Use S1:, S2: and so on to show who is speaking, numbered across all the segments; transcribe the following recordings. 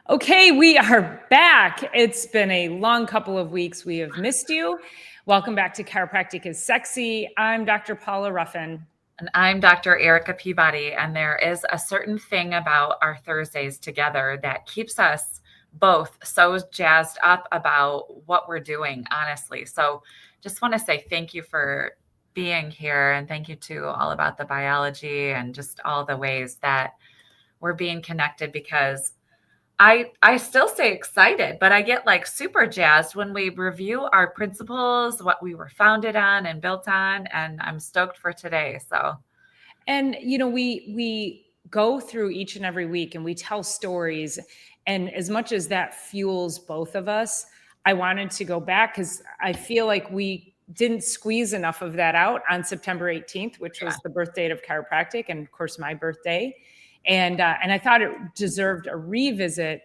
S1: Okay, we are back. It's been a long couple of weeks. We have missed you. Welcome back to Chiropractic is Sexy. I'm Dr. Paula Ruffin.
S2: And I'm Dr. Erica Peabody, and there is a certain thing about our Thursdays together that keeps us both so jazzed up about what we're doing, honestly. So just want to say thank you for being here, and thank you to All About the Biology and just all the ways that we're being connected, because I still stay excited, but I get like super jazzed when we review our principles, what we were founded on and built on, and I'm stoked for today.
S1: And we go through each and every week and we tell stories, and as much as that fuels both of us, I wanted to go back because I feel like we didn't squeeze enough of that out on September 18th, which was the birth date of chiropractic, and of course my birthday. And I thought it deserved a revisit,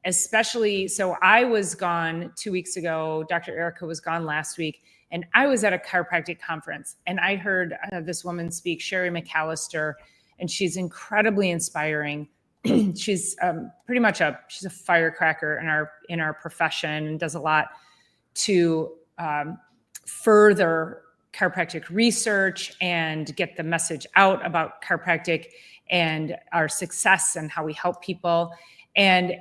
S1: especially. So I was gone 2 weeks ago. Dr. Erica was gone last week, and I was at a chiropractic conference, and I heard this woman speak, Sherry McAllister, and she's incredibly inspiring. She's pretty much she's a firecracker in our profession, and does a lot to further chiropractic research and get the message out about chiropractic and our success and how we help people. And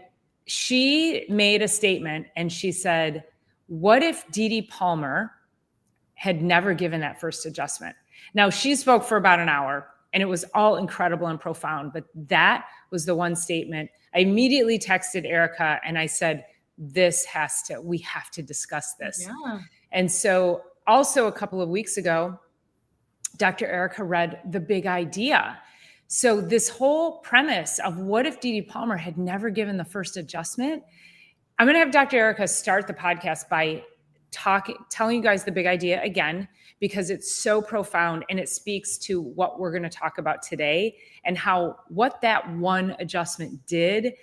S1: she made a statement, and she said, what if Dee Dee Palmer had never given that first adjustment? Now, she spoke for about an hour, and it was all incredible and profound, but that was the one statement. I immediately texted Erica and I said, we have to discuss this.
S2: Yeah.
S1: And so also a couple of weeks ago, Dr. Erica read The Big Idea. So this whole premise of what if Dee Dee Palmer had never given the first adjustment, I'm going to have Dr. Erica start the podcast by telling you guys the big idea again, because it's so profound and it speaks to what we're going to talk about today and what that one adjustment did,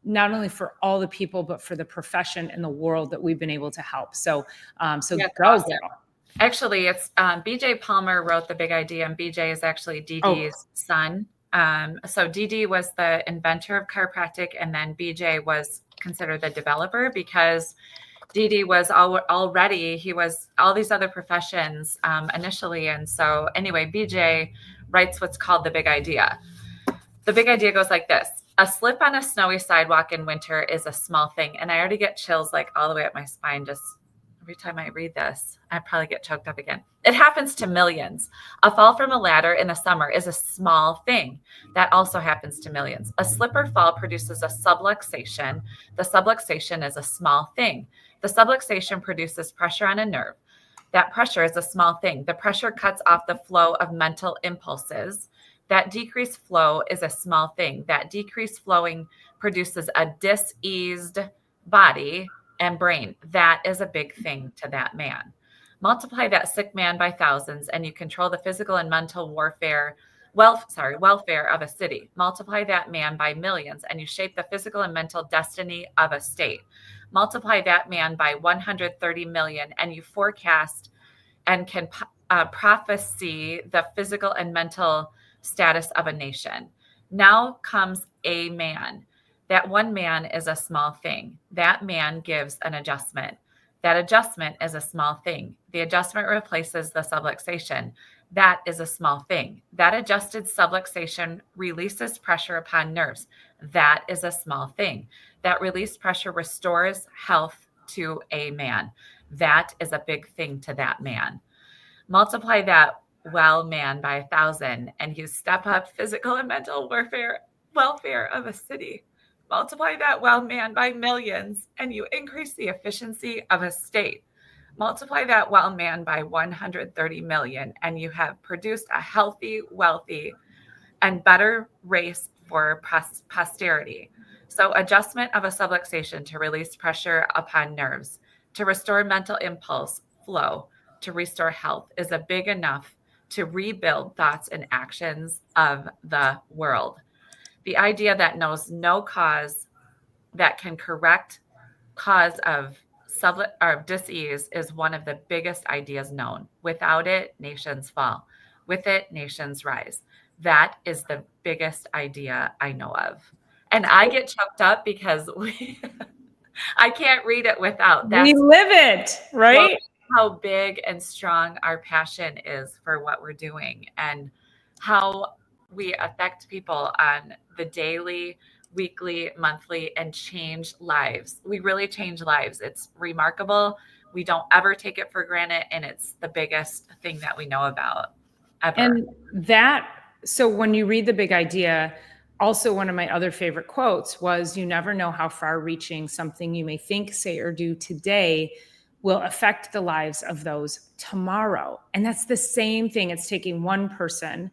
S1: not only for all the people, but for the profession and the world that we've been able to help. So
S2: Yeah,
S1: go,
S2: awesome.
S1: girl.
S2: Actually, it's BJ Palmer wrote The Big Idea, and BJ is actually Dee Dee's son. So Dee Dee was the inventor of chiropractic, and then BJ was considered the developer, because Dee Dee was he was all these other professions initially. And so anyway, BJ writes what's called The Big Idea. The big idea goes like this. A slip on a snowy sidewalk in winter is a small thing. And I already get chills like all the way up my spine just every time I read this. I probably get choked up again. It happens to millions. A fall from a ladder in the summer is a small thing. That also happens to millions. A slip or fall produces a subluxation. The subluxation is a small thing. The subluxation produces pressure on a nerve. That pressure is a small thing. The pressure cuts off the flow of mental impulses. That decreased flow is a small thing. That decreased flowing produces a diseased body and brain. That is a big thing to that man. Multiply that sick man by thousands, and you control the physical and mental welfare of a city. Multiply that man by millions, and you shape the physical and mental destiny of a state. Multiply that man by 130 million, and you forecast and can prophesy the physical and mental status of a nation. Now comes a man. That one man is a small thing. That man gives an adjustment. That adjustment is a small thing. The adjustment replaces the subluxation. That is a small thing. That adjusted subluxation releases pressure upon nerves. That is a small thing. That released pressure restores health to a man. That is a big thing to that man. Multiply that well man by 1,000, and you step up physical and mental welfare of a city. Multiply that well man by millions, and you increase the efficiency of a state. Multiply that well man by 130 million, and you have produced a healthy, wealthy, and better race for posterity. So adjustment of a subluxation to release pressure upon nerves, to restore mental impulse flow, to restore health is a big enough to rebuild thoughts and actions of the world. The idea that knows no cause that can correct cause of disease is one of the biggest ideas known. Without it, nations fall. With it, nations rise. That is the biggest idea I know of. And I get choked up because I can't read it without.
S1: We live it, right?
S2: How big and strong our passion is for what we're doing and how we affect people on the daily, weekly, monthly, and change lives. We really change lives. It's remarkable. We don't ever take it for granted. And it's the biggest thing that we know about ever.
S1: And so when you read The Big Idea, also one of my other favorite quotes was, "You never know how far reaching something you may think, say, or do today will affect the lives of those tomorrow." And that's the same thing. It's taking one person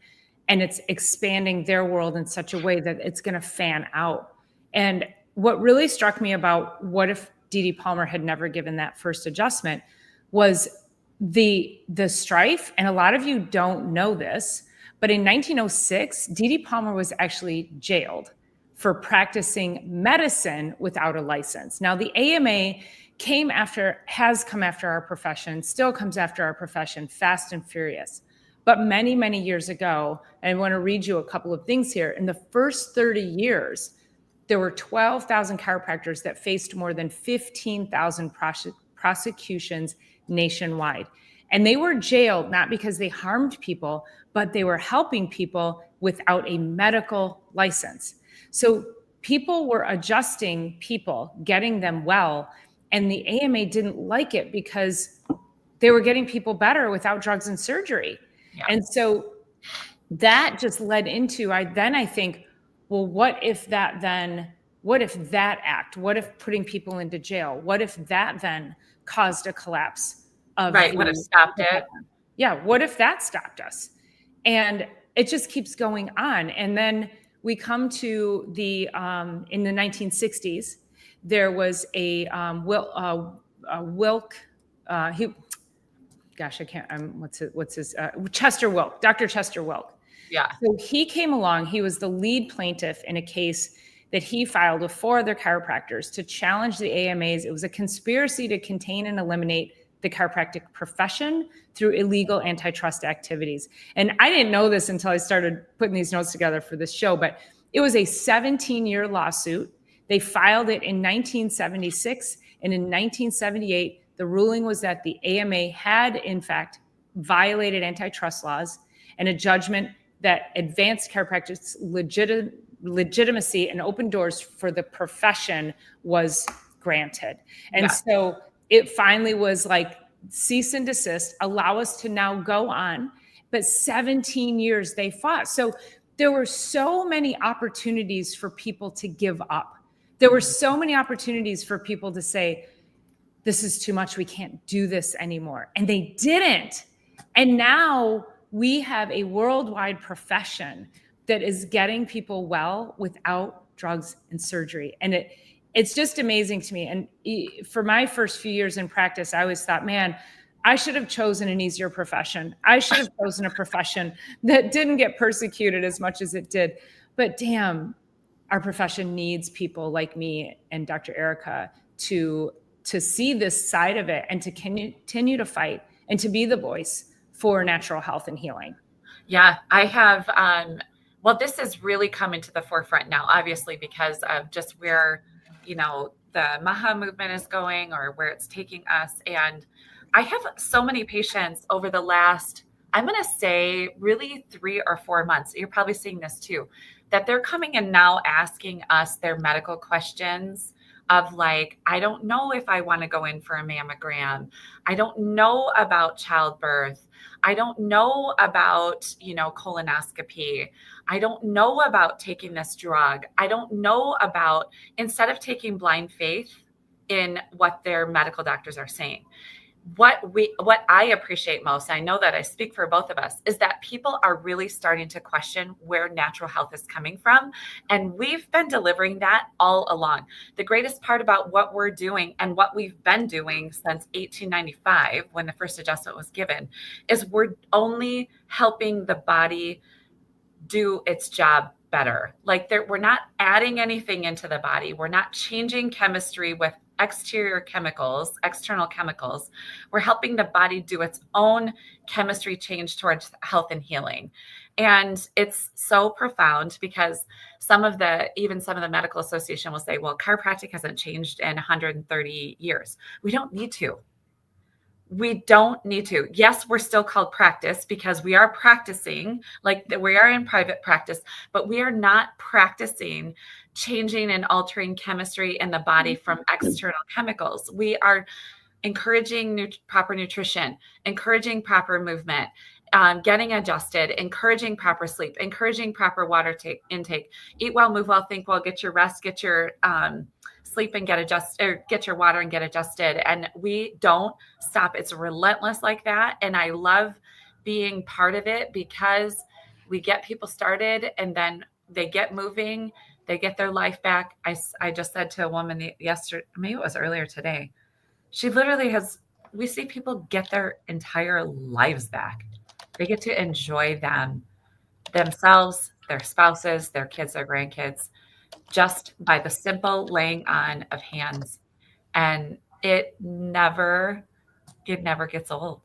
S1: and it's expanding their world in such a way that it's going to fan out. And what really struck me about what if Dee Dee Palmer had never given that first adjustment was the strife. And a lot of you don't know this, but in 1906, Dee Dee Palmer was actually jailed for practicing medicine without a license. Now, the AMA has come after our profession, still comes after our profession, fast and furious. But many, many years ago, and I want to read you a couple of things here. In the first 30 years, there were 12,000 chiropractors that faced more than 15,000 prosecutions nationwide. And they were jailed not because they harmed people, but they were helping people without a medical license. So people were adjusting people, getting them well. And the AMA didn't like it because they were getting people better without drugs and surgery. Yeah. And so that just led into, I think, well, what if that act, what if putting people into jail, what if that then caused a collapse of
S2: what if stopped it?
S1: Yeah, what if that stopped us? And it just keeps going on. And then we come to the in the 1960s, there was a Wilk. Chester Wilk, Dr. Chester Wilk.
S2: Yeah.
S1: So he came along. He was the lead plaintiff in a case that he filed with 4 other chiropractors to challenge the AMAs. It was a conspiracy to contain and eliminate the chiropractic profession through illegal antitrust activities. And I didn't know this until I started putting these notes together for this show, but it was a 17-year lawsuit. They filed it in 1976, and in 1978, the ruling was that the AMA had, in fact, violated antitrust laws, and a judgment that advanced chiropractic's legitimacy and opened doors for the profession was granted. And so it finally was like, cease and desist, allow us to now go on. But 17 years they fought. So there were so many opportunities for people to give up. There were so many opportunities for people to say, this is too much, we can't do this anymore. And they didn't. And now we have a worldwide profession that is getting people well without drugs and surgery. And it's just amazing to me. And for my first few years in practice, I always thought, man, I should have chosen an easier profession. I should have chosen a profession that didn't get persecuted as much as it did. But damn, our profession needs people like me and Dr. Erica to see this side of it and to continue to fight and to be the voice for natural health and healing.
S2: Yeah, I have. Well, this has really come into the forefront now, obviously, because of just where, the MAHA movement is going or where it's taking us. And I have so many patients over the last, I'm going to say really 3 or 4 months. You're probably seeing this too, that they're coming in now asking us their medical questions of like, I don't know if I want to go in for a mammogram. I don't know about childbirth. I don't know about, colonoscopy. I don't know about taking this drug. I don't know about, instead of taking blind faith in what their medical doctors are saying. What I appreciate most, I know that I speak for both of us, is that people are really starting to question where natural health is coming from. And we've been delivering that all along. The greatest part about what we're doing and what we've been doing since 1895, when the first adjustment was given, is we're only helping the body do its job better. Like we're not adding anything into the body. We're not changing chemistry with external chemicals. We're helping the body do its own chemistry change towards health and healing. And it's so profound because even some of the medical association will say, well, chiropractic hasn't changed in 130 years. We don't need to. We don't need to. Yes, we're still called practice because we are practicing, like we are in private practice, but we are not practicing changing and altering chemistry in the body from external chemicals. We are encouraging proper nutrition, encouraging proper movement, getting adjusted, encouraging proper sleep, encouraging proper water intake, eat well, move well, think well, get your rest, get your sleep and get adjusted, or get your water and get adjusted. And we don't stop. It's relentless like that. And I love being part of it because we get people started and then they get moving, they get their life back. I just said to a woman yesterday, maybe it was earlier today, she literally we see people get their entire lives back. They get to enjoy themselves, their spouses, their kids, their grandkids, just by the simple laying on of hands. And it never gets old.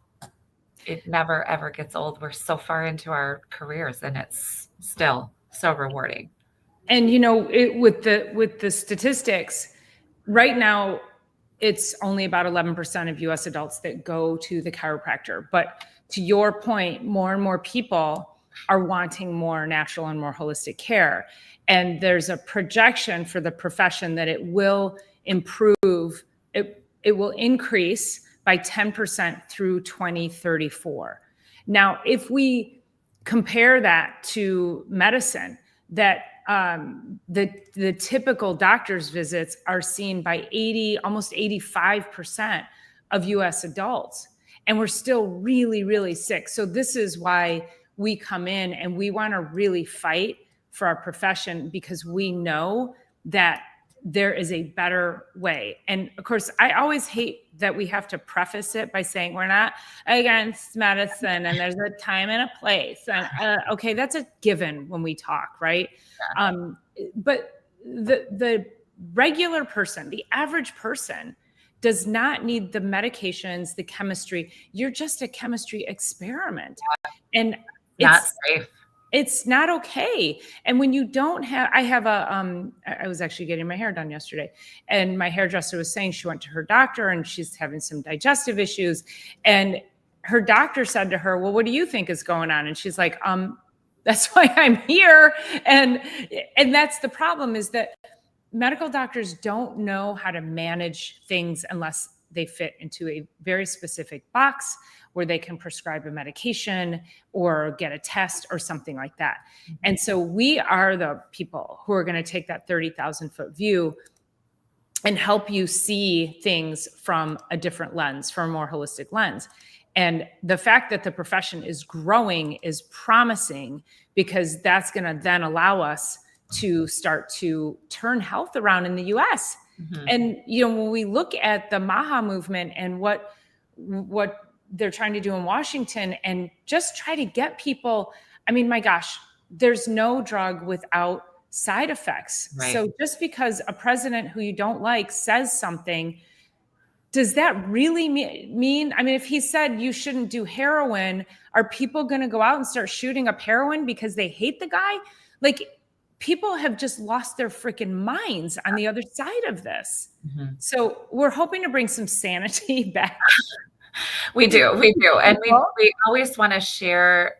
S2: It never, ever gets old. We're so far into our careers and it's still so rewarding.
S1: And, with the statistics right now, it's only about 11% of US adults that go to the chiropractor. But to your point, more and more people are wanting more natural and more holistic care. And there's a projection for the profession that it will improve. It will increase by 10% through 2034. Now, if we compare that to medicine, that the typical doctor's visits are seen by almost 85% of US adults. And we're still really, really sick. So this is why we come in and we want to really fight for our profession, because we know that there is a better way. And of course, I always hate that we have to preface it by saying we're not against medicine and there's a time and a place. And okay, that's a given when we talk, right? Yeah. But the regular person, the average person, does not need the medications, the chemistry. You're just a chemistry experiment. And
S2: not safe.
S1: It's not okay. And when you don't have, I was actually getting my hair done yesterday, and my hairdresser was saying she went to her doctor and she's having some digestive issues. And her doctor said to her, well, what do you think is going on? And she's like, that's why I'm here. And that's the problem, is that medical doctors don't know how to manage things unless they fit into a very specific box where they can prescribe a medication or get a test or something like that. And so we are the people who are going to take that 30,000 foot view and help you see things from a different lens, from a more holistic lens. And the fact that the profession is growing is promising, because that's going to then allow us to start to turn health around in the US. Mm-hmm. And, when we look at the MAHA movement and what they're trying to do in Washington, and just try to get people, I mean, my gosh, there's no drug without side effects. Right. So just because a president who you don't like says something, does that really mean, I mean, if he said you shouldn't do heroin, are people going to go out and start shooting up heroin because they hate the guy? Like, people have just lost their freaking minds on the other side of this. Mm-hmm. So we're hoping to bring some sanity back.
S2: We do. And we always want to share.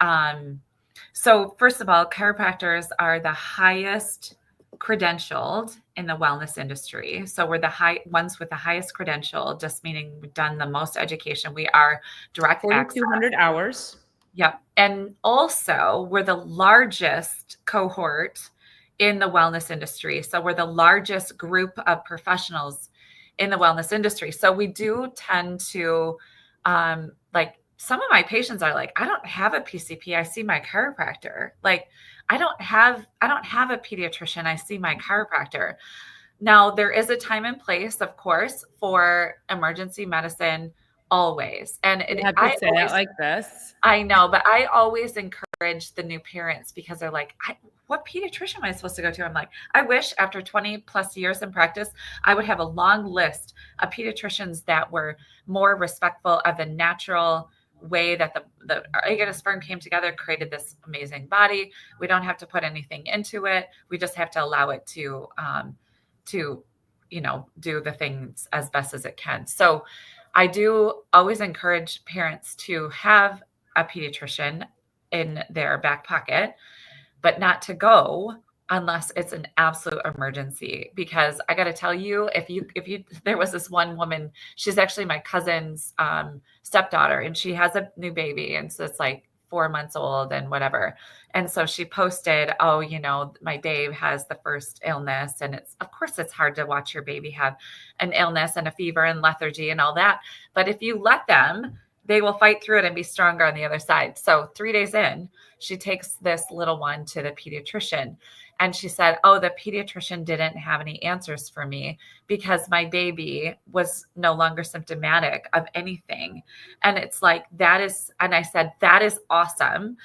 S2: So first of all, chiropractors are the highest credentialed in the wellness industry. So we're the ones with the highest credential, just meaning we've done the most education. We are direct access.
S1: 4,200 hours.
S2: Yep. And also we're the largest cohort in the wellness industry. So we're the largest group of professionals in the wellness industry. So we do tend to, like, some of my patients are like, I don't have a PCP, I see my chiropractor. Like, I don't have a pediatrician, I see my chiropractor. Now, there is a time and place, of course, for emergency medicine, always. And
S1: you have to say it like this.
S2: I know, but I always encourage the new parents, because they're like, what pediatrician am I supposed to go to? I'm like, I wish after 20 plus years in practice, I would have a long list of pediatricians that were more respectful of the natural way that the egg and a sperm came together created this amazing body. We don't have to put anything into it. We just have to allow it to do the things as best as it can. So I do always encourage parents to have a pediatrician in their back pocket, but not to go unless it's an absolute emergency. Because I got to tell you, there was this one woman, she's actually my cousin's stepdaughter, and she has a new baby. And so it's like 4 months old and whatever. And so she posted, oh, my babe has the first illness. And of course, it's hard to watch your baby have an illness and a fever and lethargy and all that. But if you let them, they will fight through it and be stronger on the other side. So 3 days in, she takes this little one to the pediatrician. And she said, oh, the pediatrician didn't have any answers for me because my baby was no longer symptomatic of anything. And it's like, and I said, that is awesome.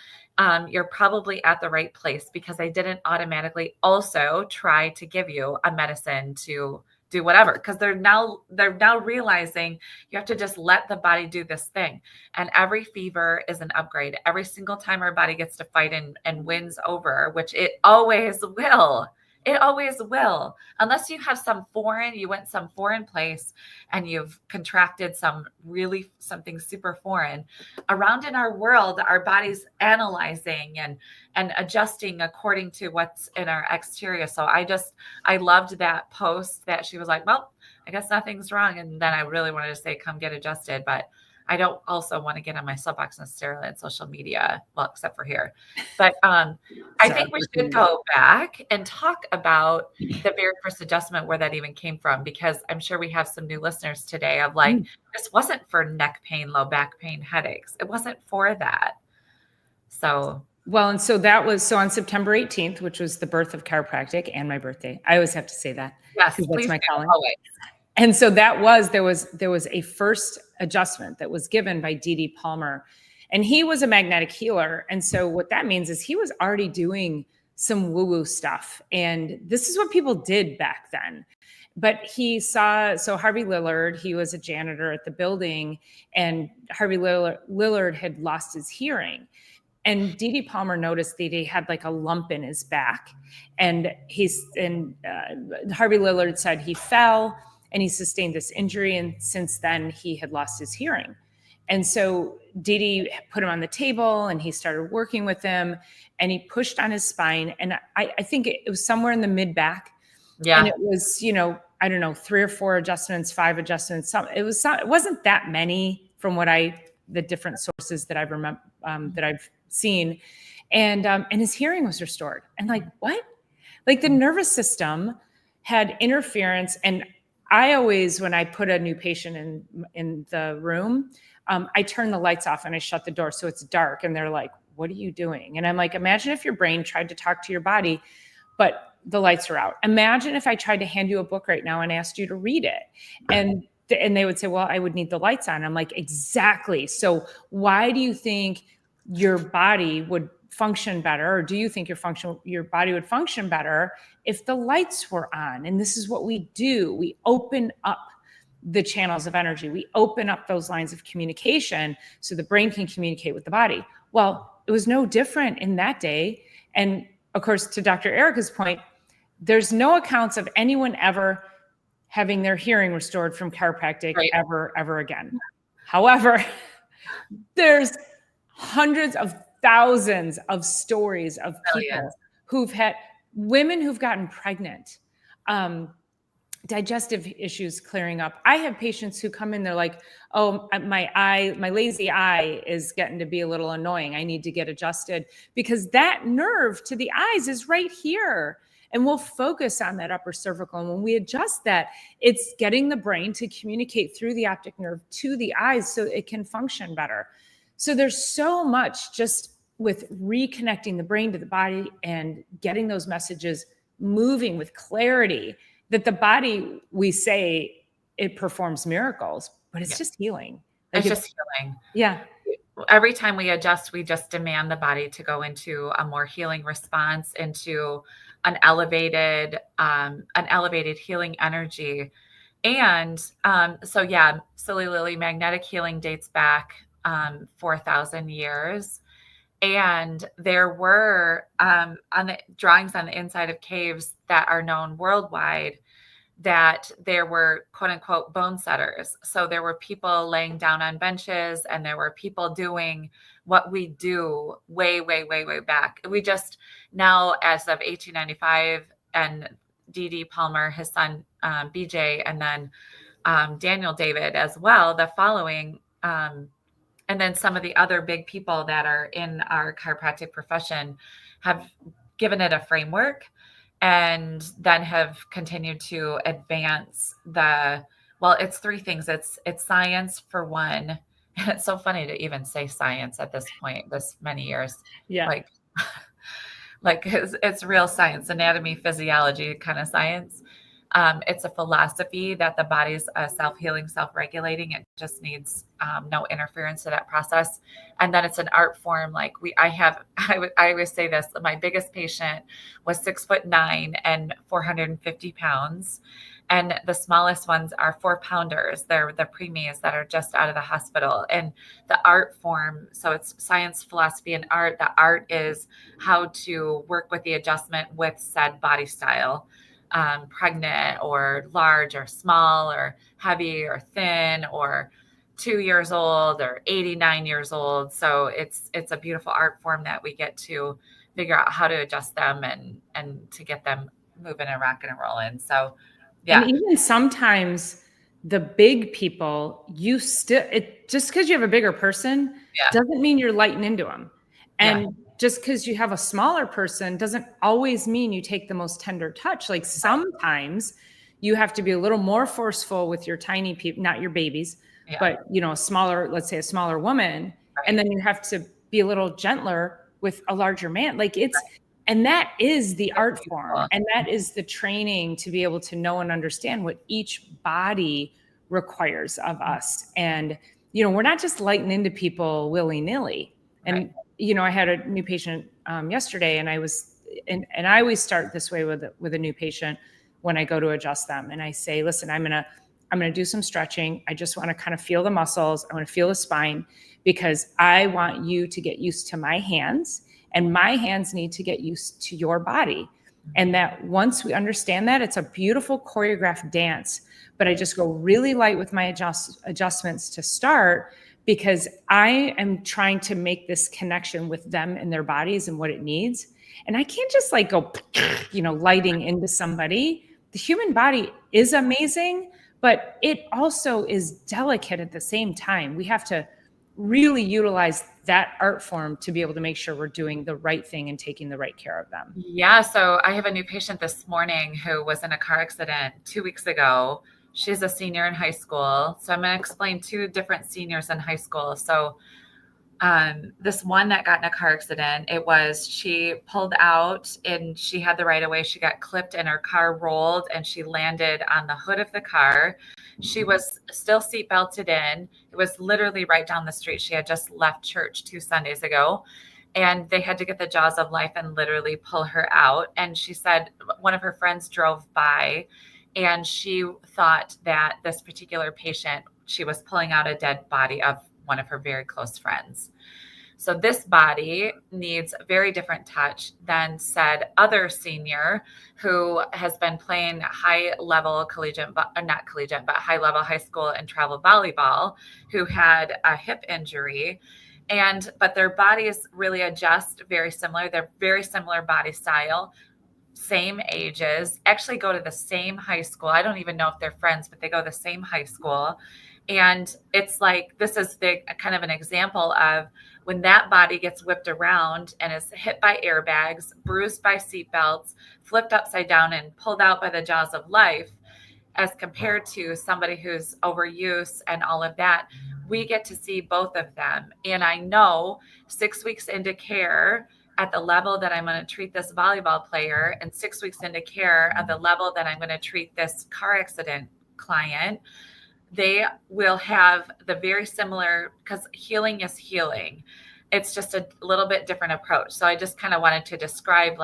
S2: You're probably at the right place, because I didn't automatically also try to give you a medicine to do whatever, because they're now realizing you have to just let the body do this thing. And every fever is an upgrade. Every single time our body gets to fight and wins over, which it always will. It always will. Unless you have you went some foreign place and you've contracted something super foreign. Around in our world, our body's analyzing and adjusting according to what's in our exterior. So I loved that post that she was like, well, I guess nothing's wrong. And then I really wanted to say, come get adjusted. But I don't also want to get on my soapbox necessarily on social media, well, except for here. But I think we should go back and talk about the very first adjustment, where that even came from, because I'm sure we have some new listeners today of like, this wasn't for neck pain, low back pain, headaches. It wasn't for that. So.
S1: Well, and so that was, on September 18th, which was the birth of chiropractic and my birthday. I always have to say that.
S2: Yes,
S1: that's my calling.
S2: Always.
S1: And so there was a first adjustment that was given by D.D. Palmer, and he was a magnetic healer. And so what that means is he was already doing some woo-woo stuff. And this is what people did back then. But he saw, Harvey Lillard, he was a janitor at the building, and Harvey Lillard had lost his hearing. And D.D. Palmer noticed that he had like a lump in his back. And Harvey Lillard said he fell and he sustained this injury. And since then, he had lost his hearing. And so Dee put him on the table and he started working with him, and he pushed on his spine. And I think it was somewhere in the mid back. Yeah. And it was, I don't know, 3 or 4 adjustments, 5 adjustments. It wasn't that many from the different sources that I've that I've seen. And his hearing was restored. And like, what? Like the nervous system had interference. And I always, when I put a new patient in the room, I turn the lights off and I shut the door so it's dark. And they're like, what are you doing? And I'm like, imagine if your brain tried to talk to your body, but the lights are out. Imagine if I tried to hand you a book right now and asked you to read it. And they would say, well, I would need the lights on. I'm like, exactly. So why do you think your body would function better? Or do you think your body would function better if the lights were on? And this is what we do. We open up the channels of energy. We open up those lines of communication so the brain can communicate with the body. Well, it was no different in that day. And of course, to Dr. Erica's point, there's no accounts of anyone ever having their hearing restored from chiropractic ever again. However, there's hundreds of thousands of stories of people women who've gotten pregnant, digestive issues clearing up. I have patients who come in, they're like, oh, my lazy eye is getting to be a little annoying. I need to get adjusted, because that nerve to the eyes is right here. And we'll focus on that upper cervical. And when we adjust that, it's getting the brain to communicate through the optic nerve to the eyes so it can function better. So there's so much just with reconnecting the brain to the body and getting those messages moving with clarity, that the body, we say it performs miracles, but it's just healing.
S2: It's just healing.
S1: Yeah.
S2: Every time we adjust, we just demand the body to go into a more healing response, into an elevated healing energy. And Silly Lily, magnetic healing dates back 4,000 years. And there were on the drawings on the inside of caves that are known worldwide that there were quote unquote bone setters. So there were people laying down on benches and there were people doing what we do way, way, way, way back. We just now, as of 1895, and D. D. Palmer, his son BJ, and then Daniel David as well, the following. And then some of the other big people that are in our chiropractic profession have given it a framework and then have continued to advance it's three things. It's science for one. And it's so funny to even say science at this point, this many years.
S1: Yeah.
S2: Like it's real science, anatomy, physiology kind of science. It's a philosophy that the body's self-healing, self-regulating. It just needs no interference to that process. And then it's an art form. Like I always say this, my biggest patient was 6'9" and 450 pounds. And the smallest ones are 4-pounders. They're the preemies that are just out of the hospital. And the art form, so it's science, philosophy, and art. The art is how to work with the adjustment with said body style. Pregnant or large or small or heavy or thin or 2 years old or 89 years old. So it's a beautiful art form that we get to figure out how to adjust them and to get them moving and rocking and rolling. So yeah.
S1: And even sometimes the big people, just because you have a bigger person doesn't mean you're lighting into them. And just because you have a smaller person doesn't always mean you take the most tender touch. Like sometimes you have to be a little more forceful with your tiny people, not your babies, but let's say a smaller woman. Right. And then you have to be a little gentler with a larger man. Like and that is the art form. And that is the training to be able to know and understand what each body requires of us. And, we're not just lighting into people willy-nilly. And, I had a new patient yesterday, and I always start this way with a new patient when I go to adjust them. And I say, listen, I'm going to do some stretching. I just want to kind of feel the muscles. I want to feel the spine because I want you to get used to my hands, and my hands need to get used to your body. And that once we understand that, it's a beautiful choreographed dance. But I just go really light with my adjustments to start, because I am trying to make this connection with them and their bodies and what it needs. And I can't just go, lighting into somebody. The human body is amazing, but it also is delicate at the same time. We have to really utilize that art form to be able to make sure we're doing the right thing and taking the right care of them.
S2: Yeah. So I have a new patient this morning who was in a car accident 2 weeks ago. She's a senior in high school. So I'm going to explain 2 different seniors in high school. So this one that got in a car accident, she pulled out and she had the right of way. She got clipped and her car rolled and she landed on the hood of the car. She was still seat belted in. It was literally right down the street. She had just left church 2 Sundays ago, and they had to get the jaws of life and literally pull her out. And she said one of her friends drove by, and she thought that this particular patient, she was pulling out a dead body of one of her very close friends. So this body needs a very different touch than said other senior who has been playing high level high level high school and travel volleyball, who had a hip injury. But their bodies really adjust very similar. They're very similar body style, same ages, actually go to the same high school. I don't even know if they're friends, but they go to the same high school. And it's like, this is kind of an example of when that body gets whipped around and is hit by airbags, bruised by seatbelts, flipped upside down and pulled out by the jaws of life, as compared to somebody who's overuse and all of that. We get to see both of them. And I know 6 weeks into care, at the level that I'm going to treat this volleyball player, and 6 weeks into care at the level that I'm going to treat this car accident client, they will have the very similar, because healing is healing. It's just a little bit different approach. So I just kind of wanted to describe,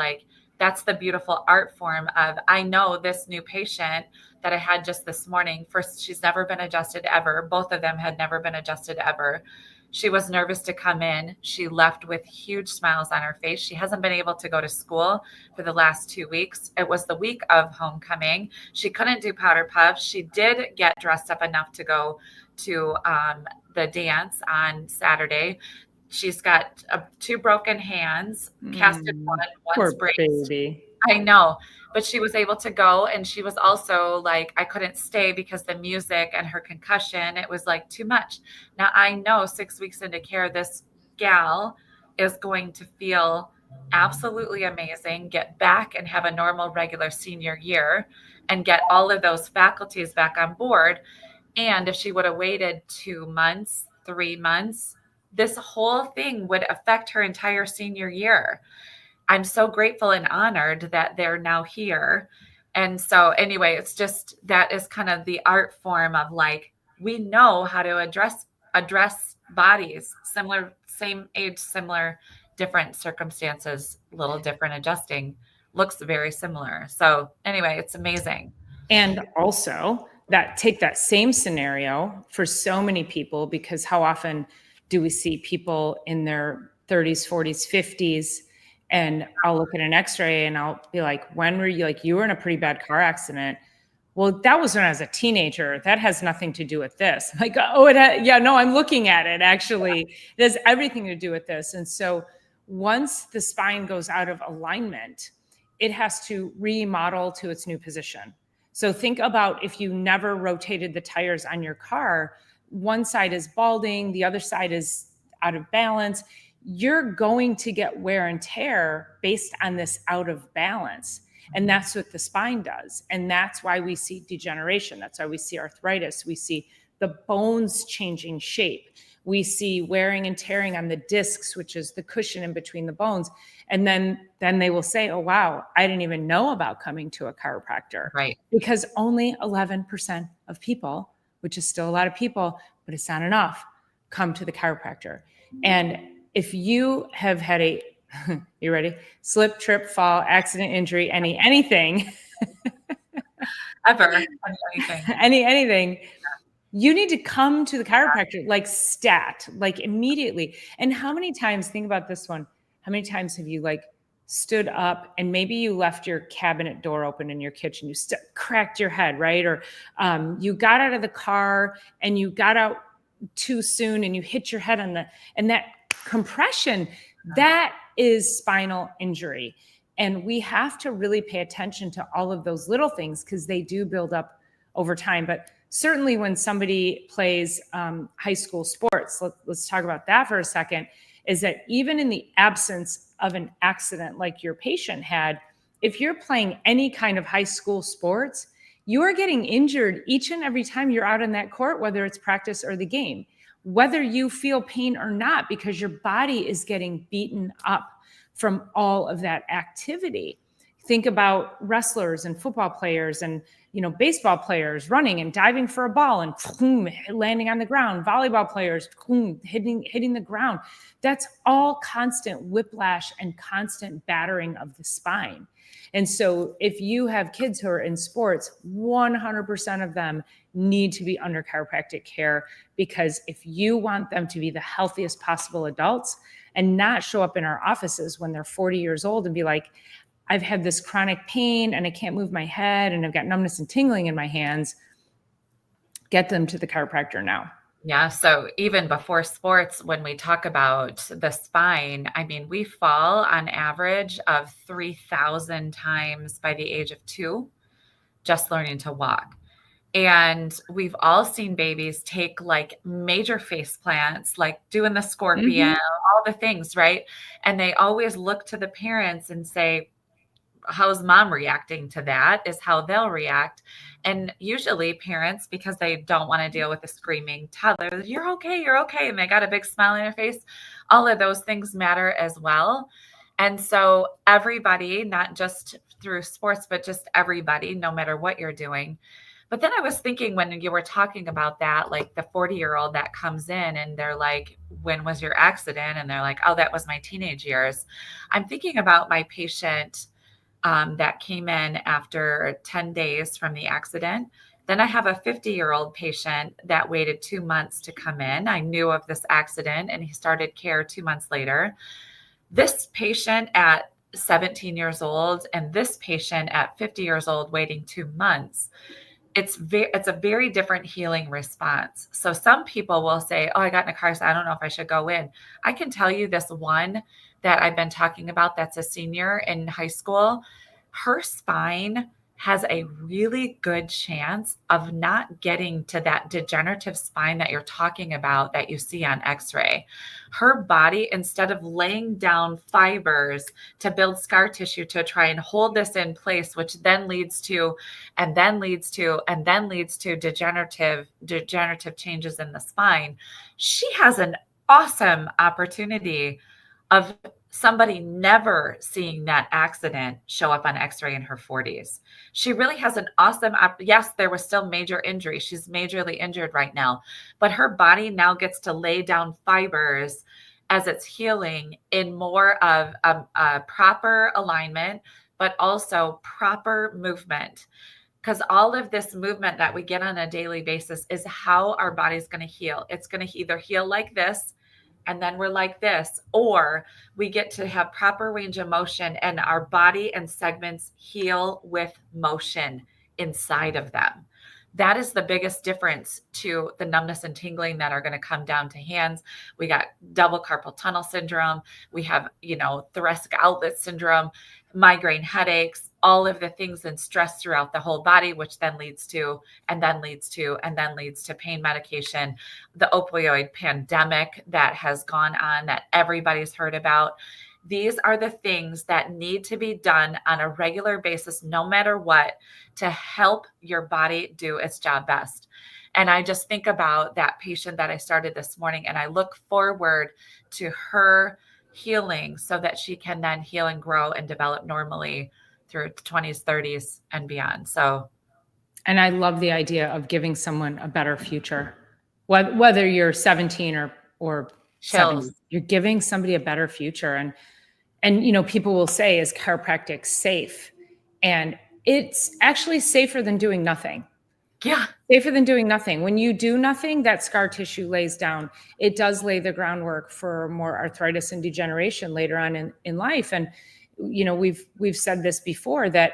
S2: that's the beautiful art form of, I know this new patient that I had just this morning, first, she's never been adjusted ever. Both of them had never been adjusted ever. She was nervous to come in. She left with huge smiles on her face. She hasn't been able to go to school for the last 2 weeks. It was the week of homecoming. She couldn't do powder puffs. She did get dressed up enough to go to the dance on Saturday. She's got 2 broken hands, casted one, one's
S1: Poor
S2: braced.
S1: baby.
S2: I know, but she was able to go, and she was also like, I couldn't stay because the music and her concussion, it was like too much. Now I know 6 weeks into care, this gal is going to feel absolutely amazing, get back and have a normal, regular senior year and get all of those faculties back on board. And if she would have waited 2 months, 3 months, this whole thing would affect her entire senior year. I'm so grateful and honored that they're now here. And so anyway, it's just, that is kind of the art form of like, we know how to address bodies, similar, same age, similar, different circumstances, little different adjusting, looks very similar. So anyway, it's amazing.
S1: And also take that same scenario for so many people, because how often do we see people in their 30s, 40s, 50s, and I'll look at an x-ray and I'll be like, when were you, like, you were in a pretty bad car accident. Well, that was when I was a teenager. That has nothing to do with this. Like, oh, yeah, no, I'm looking at it. Actually, it has everything to do with this. And so once the spine goes out of alignment, it has to remodel to its new position. So think about if you never rotated the tires on your car, one side is balding, the other side is out of balance. You're going to get wear and tear based on this out of balance. And that's what the spine does. And that's why we see degeneration. That's why we see arthritis. We see the bones changing shape. We see wearing and tearing on the discs, which is the cushion in between the bones. And then they will say, oh, wow, I didn't even know about coming to a chiropractor.
S2: Right.
S1: Because only 11% of people, which is still a lot of people, but it's not enough, come to the chiropractor. And if you have had a, you ready? Slip, trip, fall, accident, injury, anything.
S2: Ever.
S1: anything. You need to come to the chiropractor, like stat, like immediately. And how many times, think about this one, how many times have you like stood up and maybe you left your cabinet door open in your kitchen, you cracked your head, right? Or you got out of the car and you got out too soon and you hit your head and that compression, that is spinal injury. And we have to really pay attention to all of those little things because they do build up over time. But certainly when somebody plays high school sports, let's talk about that for a second, is that even in the absence of an accident like your patient had, if you're playing any kind of high school sports, you are getting injured each and every time you're out on that court, whether it's practice or the game, whether you feel pain or not, because your body is getting beaten up from all of that activity. Think about wrestlers and football players and baseball players running and diving for a ball and boom, landing on the ground. Volleyball players boom, hitting the ground. That's all constant whiplash and constant battering of the spine. And so if you have kids who are in sports, 100% of them need to be under chiropractic care, because if you want them to be the healthiest possible adults and not show up in our offices when they're 40 years old and be like, I've had this chronic pain and I can't move my head and I've got numbness and tingling in my hands, get them to the chiropractor now.
S2: Yeah. So even before sports, when we talk about the spine, I mean, we fall on average of 3,000 times by the age of 2, just learning to walk. And we've all seen babies take like major face plants, like doing the scorpion, all the things, right? And they always look to the parents and say, how's mom reacting to that is how they'll react. And usually parents, because they don't want to deal with a screaming toddler, you're okay. And they got a big smile on their face. All of those things matter as well. And so everybody, not just through sports, but just everybody, no matter what you're doing. But then I was thinking when you were talking about that, like the 40-year-old that comes in and they're like, when was your accident? And they're like, oh, that was my teenage years. I'm thinking about my patient that came in after 10 days from the accident. Then I have a 50-year-old patient that waited 2 months to come in. I knew of this accident and he started care 2 months later. This patient at 17 years old and this patient at 50 years old waiting 2 months, it's a very different healing response. So some people will say, oh, I got in a car accident, I don't know if I should go in. I can tell you this one that I've been talking about that's a senior in high school, her spine has a really good chance of not getting to that degenerative spine that you're talking about that you see on x-ray. Her body, instead of laying down fibers to build scar tissue to try and hold this in place, which then leads to degenerative changes in the spine, she has an awesome opportunity of somebody never seeing that accident show up on x-ray in her 40s. She really has an awesome, yes, there was still major injury. She's majorly injured right now, but her body now gets to lay down fibers as it's healing in more of a proper alignment, but also proper movement. Because all of this movement that we get on a daily basis is how our body's going to heal. It's going to either heal like this, and then we're like this, or we get to have proper range of motion and our body and segments heal with motion inside of them. That is the biggest difference to the numbness and tingling that are going to come down to hands. We got double carpal tunnel syndrome. We have, thoracic outlet syndrome, migraine headaches, all of the things and stress throughout the whole body, which then leads to pain medication, the opioid pandemic that has gone on that everybody's heard about. These are the things that need to be done on a regular basis, no matter what, to help your body do its job best. And I just think about that patient that I started this morning, and I look forward to her healing so that she can then heal and grow and develop normally through 20s, 30s, and beyond.
S1: And I love the idea of giving someone a better future, whether you're 17 or 70, you're giving somebody a better future. And people will say, is chiropractic safe? And it's actually safer than doing nothing.
S2: Yeah.
S1: Safer than doing nothing. When you do nothing, that scar tissue lays down. It does lay the groundwork for more arthritis and degeneration later on in life. And, we've said this before, that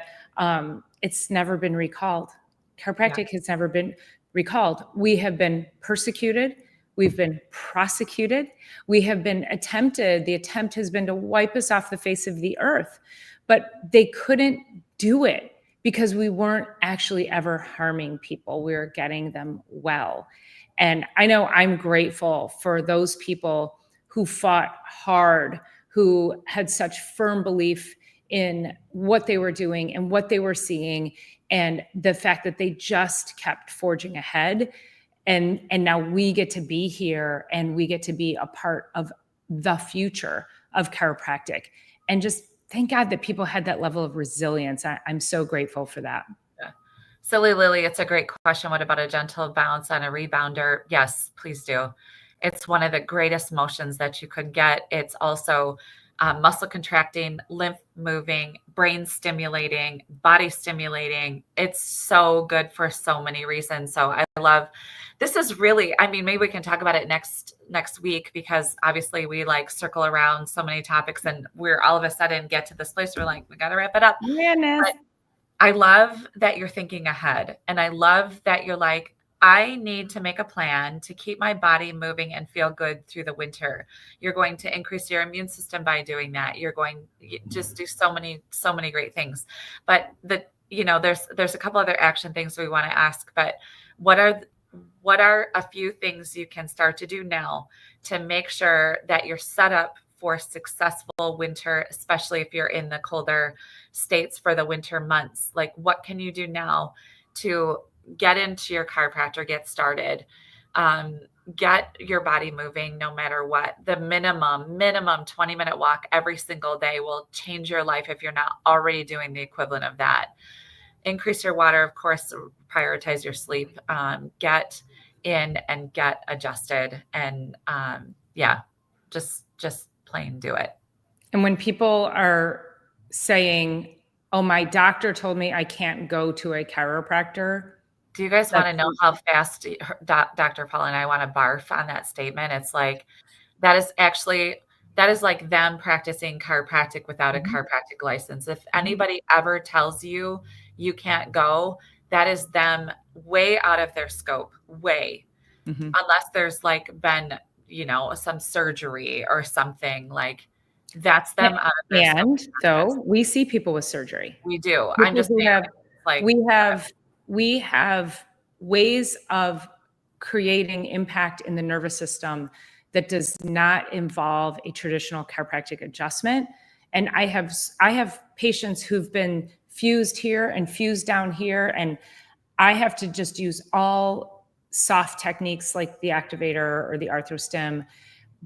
S1: it's never been recalled. Chiropractic has never been recalled. We have been persecuted. We've been prosecuted. We have been attempted. The attempt has been to wipe us off the face of the earth, but they couldn't do it because we weren't actually ever harming people. We were getting them well. And I know I'm grateful for those people who fought hard, who had such firm belief in what they were doing and what they were seeing, and the fact that they just kept forging ahead. And now we get to be here and we get to be a part of the future of chiropractic. And just thank God that people had that level of resilience. I'm so grateful for that.
S2: Yeah. Silly Lily, it's a great question. What about a gentle bounce on a rebounder? Yes, please do. It's one of the greatest motions that you could get. It's also muscle contracting, lymph moving, brain stimulating, body stimulating. It's so good for so many reasons. So I love, this is really, maybe we can talk about it next week, because obviously we circle around so many topics and we're all of a sudden get to this place where we got to wrap it up.
S1: But
S2: I love that you're thinking ahead. And I love that you're I need to make a plan to keep my body moving and feel good through the winter. You're going to increase your immune system by doing that. You're going to just do so many great things. But there's a couple other action things we want to ask, but what are a few things you can start to do now to make sure that you're set up for successful winter, especially if you're in the colder states for the winter months? What can you do now to get into your chiropractor, get started, get your body moving no matter what? The minimum 20-minute walk every single day will change your life if you're not already doing the equivalent of that. Increase your water, of course, prioritize your sleep, get in and get adjusted, and just plain do it.
S1: And when people are saying, oh, my doctor told me I can't go to a chiropractor,
S2: Do you guys want to know how fast Dr. Paul and I want to barf on that statement? It's like, that is like them practicing chiropractic without a chiropractic license. If anybody ever tells you you can't go, that is them way out of their scope, way. Unless there's like been, some surgery or something, like that's them out of their scope.
S1: And so we see people with surgery.
S2: We do.
S1: People
S2: I'm just
S1: who
S2: saying,
S1: have,
S2: like,
S1: we have ways of creating impact in the nervous system that does not involve a traditional chiropractic adjustment. And I have patients who've been fused here and fused down here, and I have to just use all soft techniques like the activator or the arthrostim,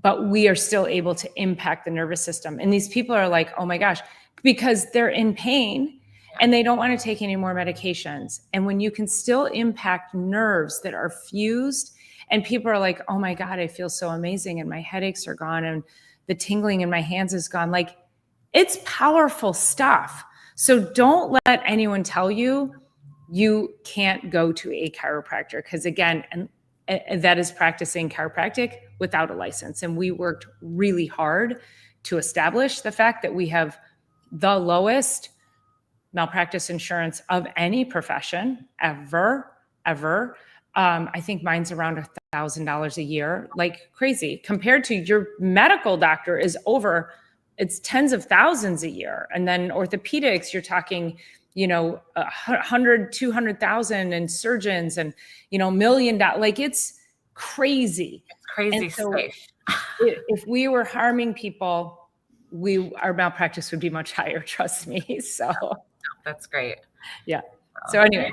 S1: but we are still able to impact the nervous system. And these people are like, oh my gosh, because they're in pain and they don't want to take any more medications. And when you can still impact nerves that are fused, and people are like, oh my God, I feel so amazing, and my headaches are gone, and the tingling in my hands is gone. Like, it's powerful stuff. So don't let anyone tell you you can't go to a chiropractor, because again, and that is practicing chiropractic without a license. And we worked really hard to establish the fact that we have the lowest malpractice insurance of any profession ever. I think mine's around $1,000 a year, like crazy, compared to your medical doctor is it's tens of thousands a year. And then orthopedics, you're talking, 100, 200,000, and surgeons and, $1 million. Like, it's crazy.
S2: It's crazy safe.
S1: If we were harming people, our malpractice would be much higher. Trust me. So
S2: that's great.
S1: Yeah. So anyway,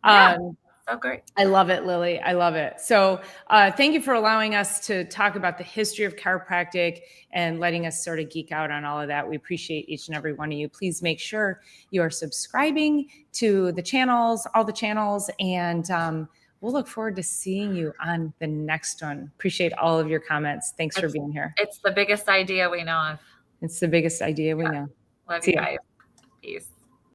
S2: so great.
S1: I love it, Lily. I love it. So thank you for allowing us to talk about the history of chiropractic and letting us sort of geek out on all of that. We appreciate each and every one of you. Please make sure you are subscribing to the channels, all the channels, and we'll look forward to seeing you on the next one. Appreciate all of your comments. Thanks for being here.
S2: It's the biggest idea we know of.
S1: It's the biggest idea we know.
S2: Love you guys. Peace.